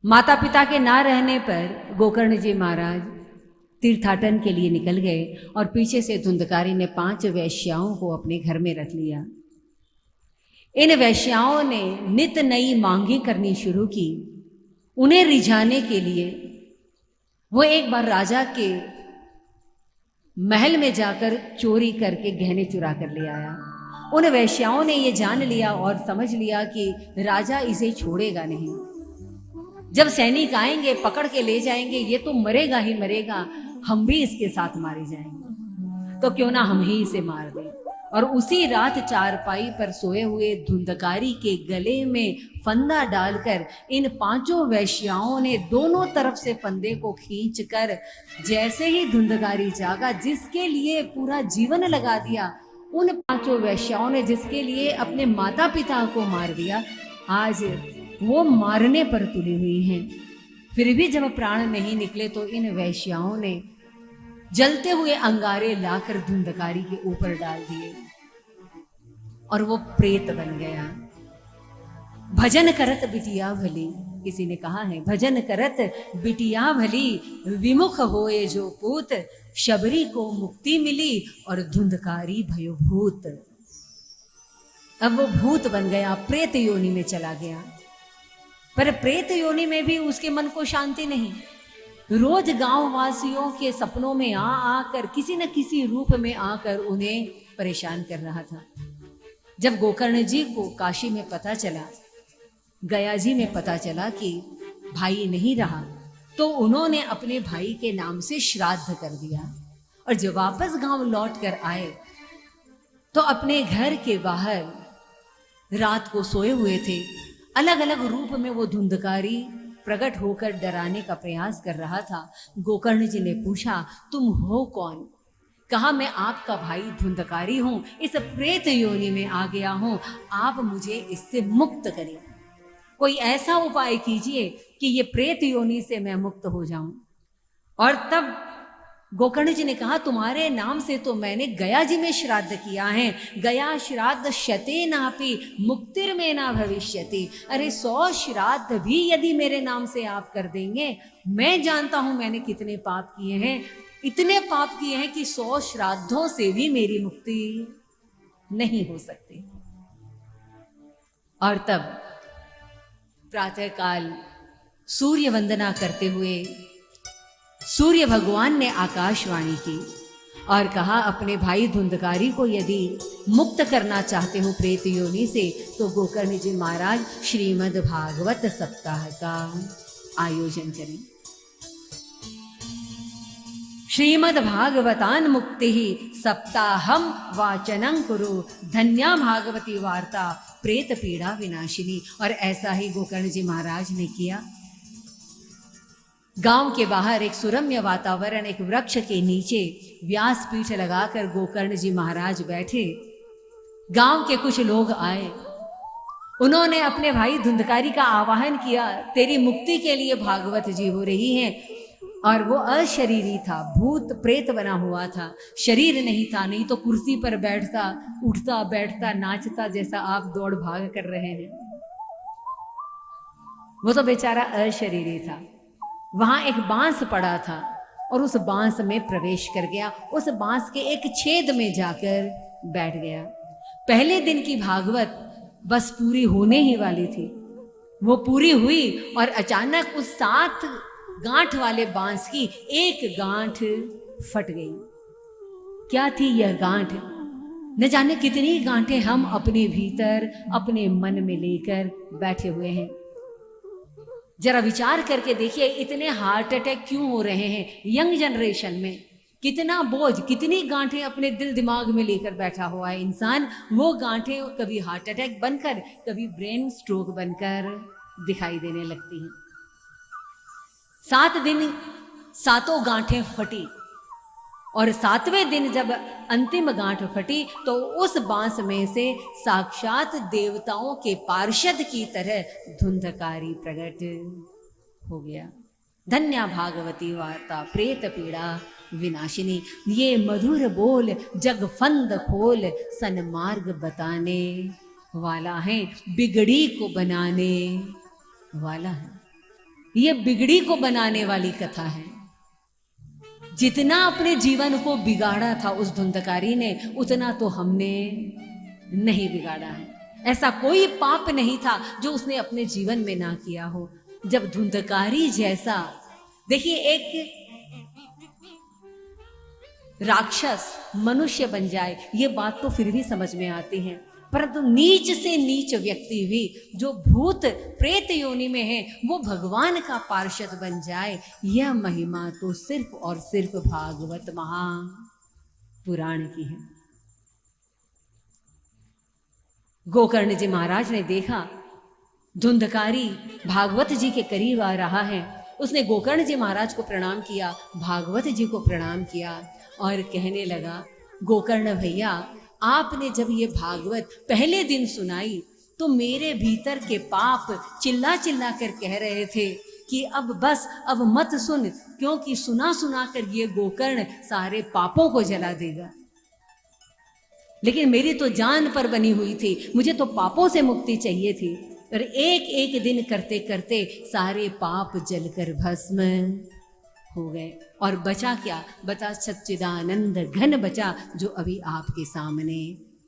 माता पिता के ना रहने पर गोकर्ण जी महाराज तीर्थाटन के लिए निकल गए और पीछे से धुंधकारी ने 5 वैश्याओं को अपने घर में रख लिया। इन वैश्याओं ने नित नई मांगी करनी शुरू की। उन्हें रिझाने के लिए वो एक बार राजा के महल में जाकर चोरी करके गहने चुरा कर ले आया। उन वैश्याओं ने ये जान लिया और समझ लिया कि राजा इसे छोड़ेगा नहीं। जब सैनिक आएंगे पकड़ के ले जाएंगे, ये तो मरेगा ही मरेगा, हम भी इसके साथ मारे जाएंगे, तो क्यों ना हम ही इसे मार दें। और उसी रात चारपाई पर सोए हुए धुंधकारी के गले में फंदा डालकर इन 5 वैश्याओं ने दोनों तरफ से फंदे को खींचकर, जैसे ही धुंधकारी जागा, जिसके लिए पूरा जीवन लगा दिया, उन 5 वैश्याओं ने जिसके लिए अपने माता पिता को मार दिया, आज वो मारने पर तुली हुई हैं। फिर भी जब प्राण नहीं निकले तो इन वैश्याओं ने जलते हुए अंगारे लाकर धुंधकारी के ऊपर डाल दिए और वो प्रेत बन गया। भजन करत बिटिया भली, किसी ने कहा है, भजन करत बिटिया भली, विमुख होए जो पूत, शबरी को मुक्ति मिली और धुंधकारी भयो भूत। अब वो भूत बन गया, प्रेत योनि में चला गया। पर प्रेत योनि में भी उसके मन को शांति नहीं। रोज गांव वासियों के सपनों में आकर किसी न किसी रूप में आकर उन्हें परेशान कर रहा था। जब गोकर्ण जी को काशी में पता चला, गया जी में पता चला कि भाई नहीं रहा, तो उन्होंने अपने भाई के नाम से श्राद्ध कर दिया। और जब वापस गांव लौट कर आए तो अपने घर के बाहर रात को सोए हुए थे। अलग अलग रूप में वो धुंधकारी प्रकट होकर डराने का प्रयास कर रहा था। गोकर्ण जी ने पूछा, तुम हो कौन? कहा, मैं आपका भाई धुंधकारी हूं, इस प्रेत योनि में आ गया हूं, आप मुझे इससे मुक्त करें। कोई ऐसा उपाय कीजिए कि ये प्रेत योनि से मैं मुक्त हो जाऊं। और तब गोकर्ण जी ने कहा, तुम्हारे नाम से तो मैंने गया जी में श्राद्ध किया है, गया श्राद्ध शते नापि मुक्तिर में ना भविष्यति। अरे 100 श्राद्ध भी यदि मेरे नाम से आप कर देंगे, मैं जानता हूं मैंने कितने पाप किए हैं, इतने पाप किए हैं कि 100 श्राद्धों से भी मेरी मुक्ति नहीं हो सकती। और तब प्रातःकाल सूर्य वंदना करते हुए सूर्य भगवान ने आकाशवाणी की और कहा, अपने भाई धुंधकारी को यदि मुक्त करना चाहते हो प्रेत योनि से, तो गोकर्ण जी महाराज श्रीमद् भागवत सप्ताह का आयोजन करें। श्रीमद् भागवतान मुक्ति ही सप्ताहम वाचनं कुरु, धन्या भागवती वार्ता प्रेत पीड़ा विनाशिनी। और ऐसा ही गोकर्ण जी महाराज ने किया। गांव के बाहर एक सुरम्य वातावरण, एक वृक्ष के नीचे व्यासपीठ लगाकर गोकर्ण जी महाराज बैठे। गांव के कुछ लोग आए, उन्होंने अपने भाई धुंधकारी का आवाहन किया, तेरी मुक्ति के लिए भागवत जी हो रही हैं। और वो अशरीरी था, भूत प्रेत बना हुआ था, शरीर नहीं था, नहीं तो कुर्सी पर बैठता, उठता बैठता, नाचता, जैसा आप दौड़ भाग कर रहे हैं। वो तो बेचारा अशरीरी था। वहां एक बांस पड़ा था और उस बांस में प्रवेश कर गया, उस बांस के एक छेद में जाकर बैठ गया। पहले दिन की भागवत बस पूरी होने ही वाली थी, वो पूरी हुई और अचानक उस 7 गांठ वाले बांस की एक गांठ फट गई। क्या थी यह गांठ? न जाने कितनी गांठें हम अपने भीतर अपने मन में लेकर बैठे हुए हैं। जरा विचार करके देखिए, इतने हार्ट अटैक क्यों हो रहे हैं यंग जनरेशन में? कितना बोझ, कितनी गांठें अपने दिल दिमाग में लेकर बैठा हुआ है इंसान। वो गांठें कभी हार्ट अटैक बनकर, कभी ब्रेन स्ट्रोक बनकर दिखाई देने लगती हैं। 7 दिन 7 गांठें फटी और 7वें दिन जब अंतिम गांठ फटी तो उस बांस में से साक्षात देवताओं के पार्षद की तरह धुंधकारी प्रकट हो गया। धन्या भागवती वार्ता प्रेत पीड़ा विनाशिनी। ये मधुर बोल जग फंद खोल, सन्मार्ग बताने वाला है, बिगड़ी को बनाने वाला है। ये बिगड़ी को बनाने वाली कथा है। जितना अपने जीवन को बिगाड़ा था उस धुंधकारी ने, उतना तो हमने नहीं बिगाड़ा है। ऐसा कोई पाप नहीं था जो उसने अपने जीवन में ना किया हो। जब धुंधकारी जैसा, देखिए, एक राक्षस मनुष्य बन जाए ये बात तो फिर भी समझ में आती है, परंतु नीच से नीच व्यक्ति भी जो भूत प्रेत योनि में है वो भगवान का पार्षद बन जाए, यह महिमा तो सिर्फ और सिर्फ भागवत महापुराण की है। गोकर्ण जी महाराज ने देखा धुंधकारी भागवत जी के करीब आ रहा है। उसने गोकर्ण जी महाराज को प्रणाम किया, भागवत जी को प्रणाम किया और कहने लगा, गोकर्ण भैया, आपने जब ये भागवत पहले दिन सुनाई तो मेरे भीतर के पाप चिल्ला चिल्ला कर कह रहे थे कि अब बस, अब मत सुन, क्योंकि सुना सुना कर ये गोकर्ण सारे पापों को जला देगा। लेकिन मेरी तो जान पर बनी हुई थी, मुझे तो पापों से मुक्ति चाहिए थी। पर एक एक दिन करते करते सारे पाप जलकर भस्म हो गए और बचा क्या? बता सच्चिदानंद घन बचा, जो अभी आपके सामने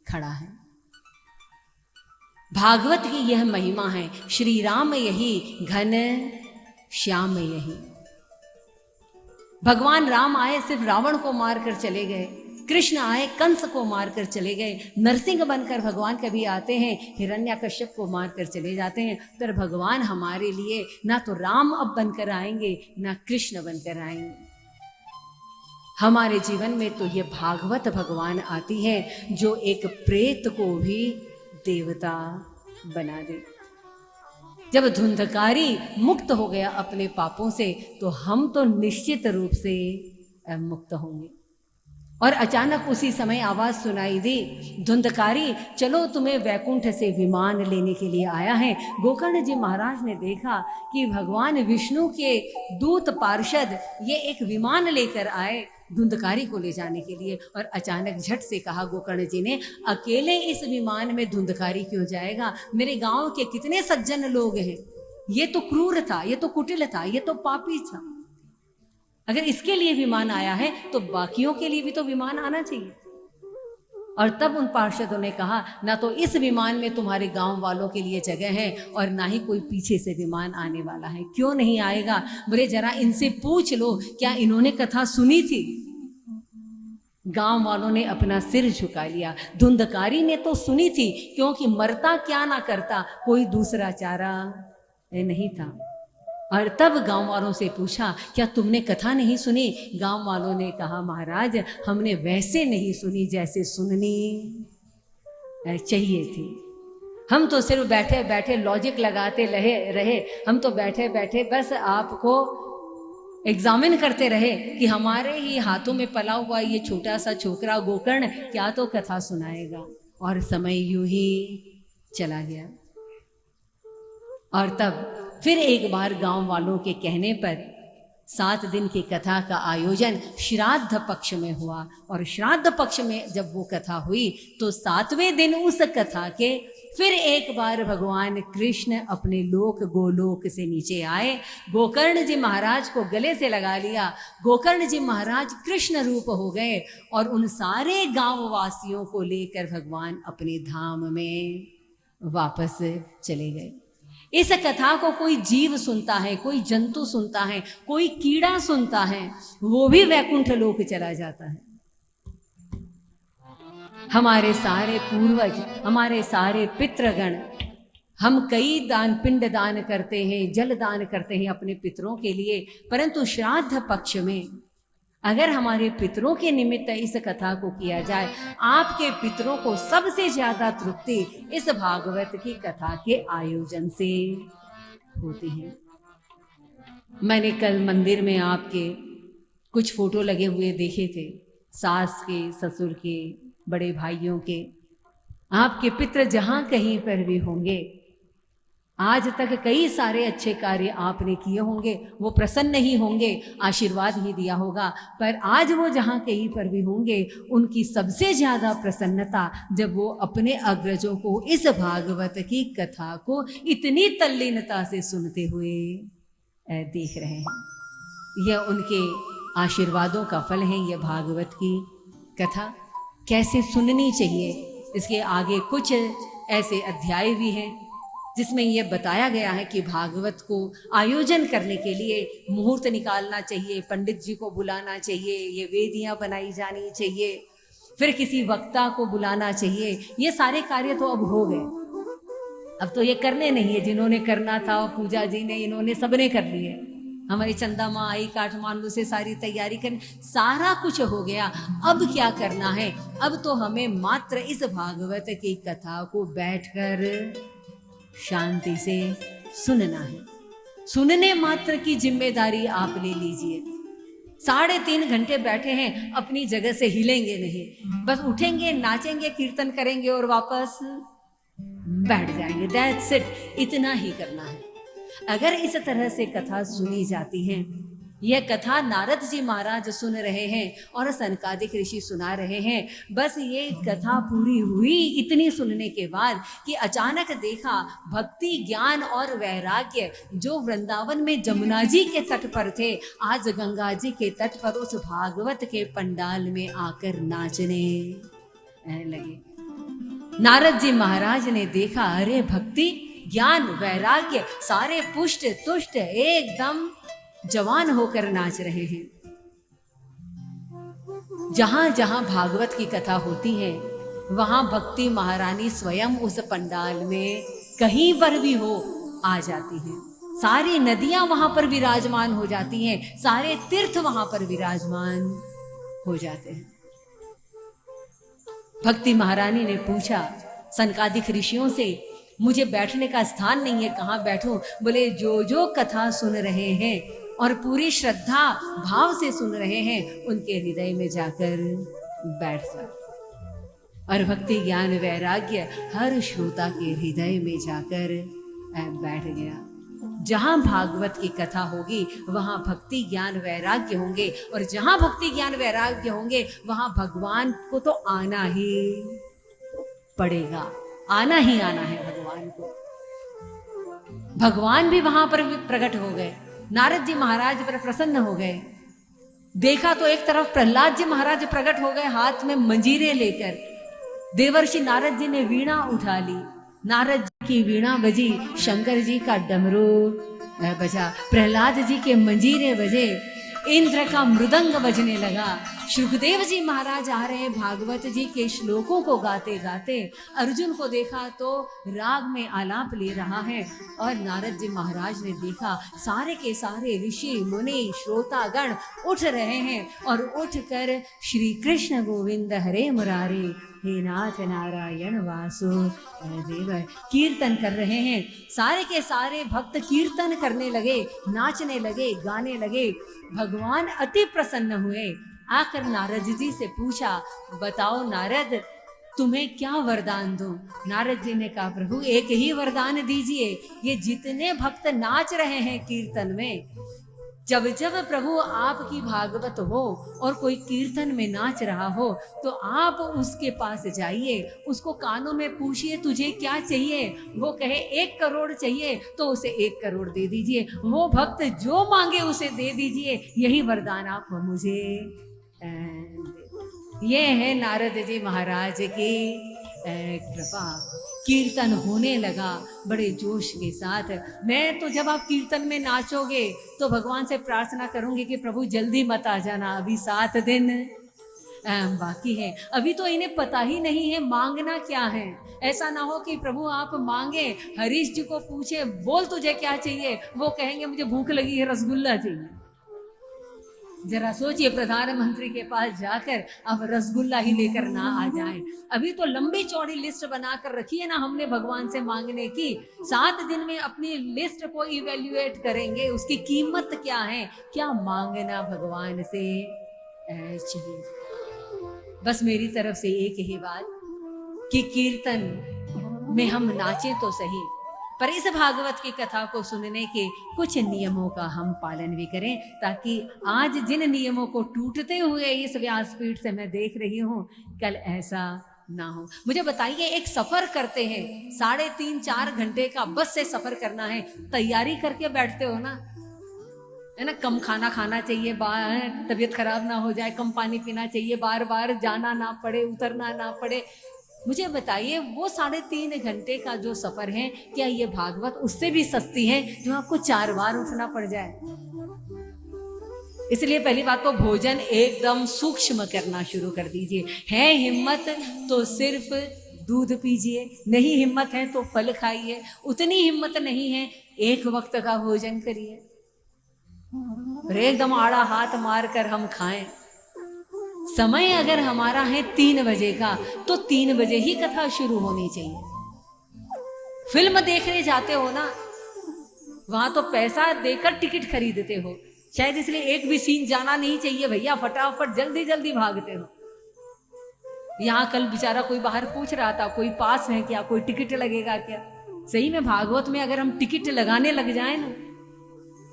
खड़ा है। भागवत की यह महिमा है। श्री राम यही घन श्याम यही। भगवान राम आए, सिर्फ रावण को मारकर चले गए। कृष्ण आए, कंस को मारकर चले गए। नरसिंह बनकर भगवान कभी आते हैं, हिरण्यकश्यप को मारकर चले जाते हैं। पर भगवान हमारे लिए ना तो राम अब बनकर आएंगे, ना कृष्ण बनकर आएंगे। हमारे जीवन में तो ये भागवत भगवान आती है जो एक प्रेत को भी देवता बना दे। जब धुंधकारी मुक्त हो गया अपने पापों से, तो हम तो निश्चित रूप से मुक्त होंगे। और अचानक उसी समय आवाज सुनाई दी, धुंधकारी चलो, तुम्हें वैकुंठ से विमान लेने के लिए आया है। गोकर्ण जी महाराज ने देखा कि भगवान विष्णु के दूत पार्षद ये एक विमान लेकर आए धुंधकारी को ले जाने के लिए। और अचानक झट से कहा गोकर्ण जी ने, अकेले इस विमान में धुंधकारी क्यों जाएगा? मेरे गांव के कितने सज्जन लोग हैं। ये तो क्रूर था, ये तो कुटिल था, ये तो पापी था। अगर इसके लिए विमान आया है तो बाकियों के लिए भी तो विमान आना चाहिए। और तब उन पार्षदों ने कहा, ना तो इस विमान में तुम्हारे गांव वालों के लिए जगह है और ना ही कोई पीछे से विमान आने वाला है। क्यों नहीं आएगा? बोले जरा इनसे पूछ लो, क्या इन्होंने कथा सुनी थी? गांव वालों ने अपना सिर झुका लिया। धुंधकारी ने तो सुनी थी, क्योंकि मरता क्या ना करता, कोई दूसरा चारा नहीं था। और तब गांव वालों से पूछा, क्या तुमने कथा नहीं सुनी? गांव वालों ने कहा, महाराज हमने वैसे नहीं सुनी जैसे सुननी चाहिए थी। हम तो सिर्फ बैठे बैठे लॉजिक लगाते रहे। हम तो बैठे बैठे बस आपको एग्जामिन करते रहे कि हमारे ही हाथों में पला हुआ ये छोटा सा छोकरा गोकर्ण क्या तो कथा सुनाएगा। और समय यूं ही चला गया। और तब फिर एक बार गांव वालों के कहने पर 7 दिन की कथा का आयोजन श्राद्ध पक्ष में हुआ। और श्राद्ध पक्ष में जब वो कथा हुई तो 7वें दिन उस कथा के फिर एक बार भगवान कृष्ण अपने लोक गोलोक से नीचे आए। गोकर्ण जी महाराज को गले से लगा लिया। गोकर्ण जी महाराज कृष्ण रूप हो गए और उन सारे गांव वासियों को लेकर भगवान अपने धाम में वापस चले गए। इस कथा को कोई जीव सुनता है, कोई जंतु सुनता है, कोई कीड़ा सुनता है, वो भी वैकुंठ लोक चला जाता है। हमारे सारे पूर्वज, हमारे सारे पितृगण, हम कई दान, पिंड दान करते हैं, जल दान करते हैं अपने पितरों के लिए, परंतु श्राद्ध पक्ष में अगर हमारे पितरों के निमित्त इस कथा को किया जाए, आपके पितरों को सबसे ज्यादा तृप्ति इस भागवत की कथा के आयोजन से होती है। मैंने कल मंदिर में आपके कुछ फोटो लगे हुए देखे थे, सास के, ससुर के, बड़े भाइयों के। आपके पितृ जहां कहीं पर भी होंगे, आज तक कई सारे अच्छे कार्य आपने किए होंगे, वो प्रसन्न ही होंगे, आशीर्वाद ही दिया होगा। पर आज वो जहाँ कहीं पर भी होंगे, उनकी सबसे ज़्यादा प्रसन्नता जब वो अपने अग्रजों को इस भागवत की कथा को इतनी तल्लीनता से सुनते हुए देख रहे हैं। यह उनके आशीर्वादों का फल है। यह भागवत की कथा कैसे सुननी चाहिए, इसके आगे कुछ ऐसे अध्याय भी हैं जिसमें यह बताया गया है कि भागवत को आयोजन करने के लिए मुहूर्त निकालना चाहिए, पंडित जी को बुलाना चाहिए, ये वेदियां बनाई जानी चाहिए, फिर किसी वक्ता को बुलाना चाहिए। ये सारे कार्य तो अब हो गए, अब तो ये करने नहीं है। जिन्होंने करना था, पूजा जी ने, इन्होंने सबने कर लिए। हमारी चंदा माँ आई काठमांडू से सारी तैयारी कर, सारा कुछ हो गया। अब क्या करना है? अब तो हमें मात्र इस भागवत की कथा को बैठकर शांति से सुनना है। सुनने मात्र की जिम्मेदारी आप ले लीजिए। 3.5 घंटे बैठे हैं, अपनी जगह से हिलेंगे नहीं, बस उठेंगे, नाचेंगे, कीर्तन करेंगे और वापस बैठ जाएंगे। दैट्स इट, इतना ही करना है। अगर इस तरह से कथा सुनी जाती है, यह कथा नारद जी महाराज सुन रहे हैं और सनकादिक ऋषि सुना रहे हैं। बस ये कथा पूरी हुई इतनी सुनने के बाद कि अचानक देखा भक्ति, ज्ञान और वैराग्य जो वृंदावन में जमुना जी के तट पर थे, आज गंगा जी के तट पर उस भागवत के पंडाल में आकर नाचने लगे। नारद जी महाराज ने देखा, अरे भक्ति, ज्ञान, वैराग्य सारे पुष्ट तुष्ट एकदम जवान होकर नाच रहे हैं। जहां जहां भागवत की कथा होती है, वहां भक्ति महारानी स्वयं उस पंडाल में कहीं पर भी हो आ जाती हैं। सारी नदियां वहां पर विराजमान हो जाती हैं, सारे तीर्थ वहां पर विराजमान हो जाते हैं। भक्ति महारानी ने पूछा सनकादिक ऋषियों से, मुझे बैठने का स्थान नहीं है, कहाँ बैठूं? बोले जो जो कथा सुन रहे हैं और पूरी श्रद्धा भाव से सुन रहे हैं, उनके हृदय में जाकर बैठ जाओ। और भक्ति, ज्ञान, वैराग्य हर श्रोता के हृदय में जाकर बैठ गया। जहां भागवत की कथा होगी वहां भक्ति, ज्ञान, वैराग्य होंगे, और जहां भक्ति, ज्ञान, वैराग्य होंगे वहां भगवान को तो आना ही पड़ेगा, आना ही आना है भगवान को। भगवान भी वहां पर प्रकट हो गए। नारद जी महाराज पर प्रसन्न हो गए। देखा तो एक तरफ प्रहलाद जी महाराज प्रकट हो गए हाथ में मंजीरे लेकर। देवर्षि नारद जी ने वीणा उठा ली, नारद जी की वीणा बजी, शंकर जी का डमरू बजा, प्रहलाद जी के मंजीरे बजे, इंद्र का मृदंग बजने लगा। सुखदेव जी महाराज आ रहे भागवत जी के श्लोकों को गाते गाते। अर्जुन को देखा तो राग में आलाप ले रहा है, और नारद जी महाराज ने देखा सारे के सारे ऋषि मुनि श्रोतागण उठ रहे हैं, और उठकर श्री कृष्ण गोविंद हरे मुरारे, हे नाथ नारायण वासुदेव कीर्तन कर रहे हैं। सारे के सारे भक्त कीर्तन करने लगे, नाचने लगे, गाने लगे। भगवान अति प्रसन्न हुए। आकर नारद जी से पूछा, बताओ नारद, तुम्हें क्या वरदान दूं? नारद जी ने कहा, प्रभु एक ही वरदान दीजिए। ये जितने भक्त नाच रहे हैं कीर्तन में, जब जब प्रभु आपकी भागवत हो और कोई कीर्तन में नाच रहा हो, तो आप उसके पास जाइए, उसको कानों में पूछिए तुझे क्या चाहिए। वो कहे 1 करोड़ चाहिए तो उसे 1 करोड़ दे दीजिए। वो भक्त जो मांगे उसे दे दीजिए। यही वरदान आप मुझे। ये है नारद जी महाराज की कृपा। कीर्तन होने लगा बड़े जोश के साथ। मैं तो जब आप कीर्तन में नाचोगे तो भगवान से प्रार्थना करूंगी कि प्रभु जल्दी मत आ जाना, अभी 7 दिन बाकी है। अभी तो इन्हें पता ही नहीं है मांगना क्या है। ऐसा ना हो कि प्रभु आप मांगे, हरीश जी को पूछे बोल तुझे क्या चाहिए, वो कहेंगे मुझे भूख लगी है, रसगुल्ला चाहिए। जरा सोचिए, प्रधानमंत्री के पास जाकर अब रसगुल्ला ही लेकर ना आ जाए। अभी तो लंबी चौड़ी लिस्ट बनाकर रखी है ना हमने भगवान से मांगने की। 7 दिन में अपनी लिस्ट को इवेल्युएट करेंगे, उसकी कीमत क्या है, क्या मांगना भगवान से चाहिए। बस मेरी तरफ से एक ही बात कि कीर्तन में हम नाचें तो सही, पर इस भागवत की कथा को सुनने के कुछ नियमों का हम पालन भी करें, ताकि आज जिन नियमों को टूटते हुए इस व्यासपीठ से मैं देख रही हूँ, कल ऐसा ना हो। मुझे बताइए, एक सफर करते हैं 3.5-4 घंटे का बस से सफर करना है, तैयारी करके बैठते हो ना? है ना, कम खाना खाना चाहिए, तबीयत खराब ना हो जाए, कम पानी पीना चाहिए, बार बार जाना ना पड़े, उतरना ना पड़े। मुझे बताइए वो 3.5 घंटे का जो सफर है, क्या ये भागवत उससे भी सस्ती है जो आपको 4 बार उठना पड़ जाए? इसलिए पहली बात तो भोजन एकदम सूक्ष्म करना शुरू कर दीजिए। है हिम्मत तो सिर्फ दूध पीजिए, नहीं हिम्मत है तो फल खाइए, उतनी हिम्मत नहीं है एक वक्त का भोजन करिए। और एकदम आड़ा हाथ मार कर हम खाएं। समय अगर हमारा है 3 बजे का, तो 3 बजे ही कथा शुरू होनी चाहिए। फिल्म देखने जाते हो ना, वहां तो पैसा देकर टिकट खरीदते हो, शायद इसलिए एक भी सीन जाना नहीं चाहिए भैया, फटाफट जल्दी जल्दी भागते हो। यहाँ कल बेचारा कोई बाहर पूछ रहा था, कोई पास है क्या, कोई टिकट लगेगा क्या? सही में भागवत में अगर हम टिकट लगाने लग जाए ना,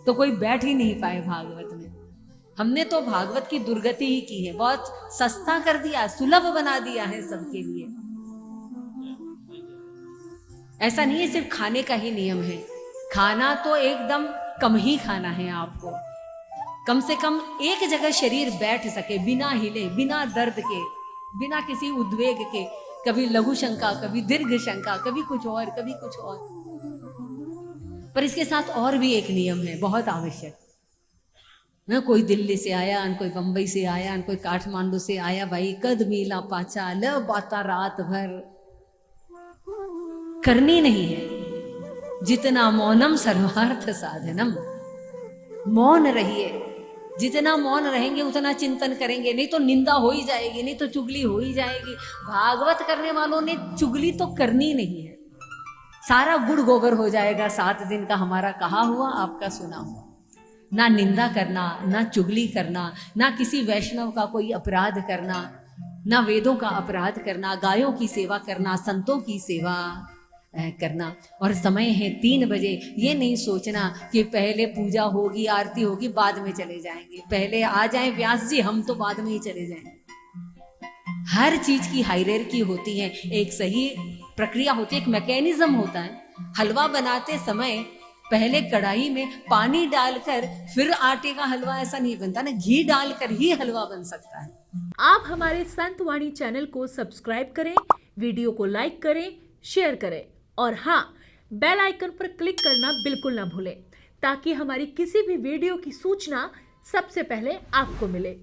तो कोई बैठ ही नहीं पाए भागवत में। हमने तो भागवत की दुर्गति ही की है, बहुत सस्ता कर दिया, सुलभ बना दिया है सबके लिए। ऐसा नहीं है सिर्फ खाने का ही नियम है, खाना तो एकदम कम ही खाना है आपको। कम से कम एक जगह शरीर बैठ सके, बिना हिले, बिना दर्द के, बिना किसी उद्वेग के, कभी लघु शंका, कभी दीर्घ शंका, कभी कुछ और, कभी कुछ और। पर इसके साथ और भी एक नियम है बहुत आवश्यक। न कोई दिल्ली से आया, न कोई बंबई से आया, न कोई काठमांडू से आया, भाई कद मीला पाचा ल बाता रात भर करनी नहीं है। जितना मौनम सर्वार्थ साधनम, मौन रहिए। जितना मौन रहेंगे उतना चिंतन करेंगे, नहीं तो निंदा हो ही जाएगी, नहीं तो चुगली हो ही जाएगी। भागवत करने वालों ने चुगली तो करनी नहीं है, सारा गुड़ गोबर हो जाएगा 7 दिन का। हमारा कहा हुआ, आपका सुना हुआ। ना निंदा करना, ना चुगली करना, ना किसी वैष्णव का कोई अपराध करना, ना वेदों का अपराध करना, गायों की सेवा करना, संतों की सेवा करना। और समय है 3 बजे, ये नहीं सोचना कि पहले पूजा होगी, आरती होगी, बाद में चले जाएंगे। पहले आ जाएं व्यास जी, हम तो बाद में ही चले जाएंगे। हर चीज की हायरार्की होती है, एक सही प्रक्रिया होती है, एक मैकेनिज्म होता है। हलवा बनाते समय पहले कढ़ाई में पानी डालकर फिर आटे का हलवा ऐसा नहीं बनता ना, घी डालकर ही हलवा बन सकता है। आप हमारे संत वाणी चैनल को सब्सक्राइब करें, वीडियो को लाइक करें, शेयर करें और हाँ, बेल आइकन पर क्लिक करना बिल्कुल ना भूलें, ताकि हमारी किसी भी वीडियो की सूचना सबसे पहले आपको मिले।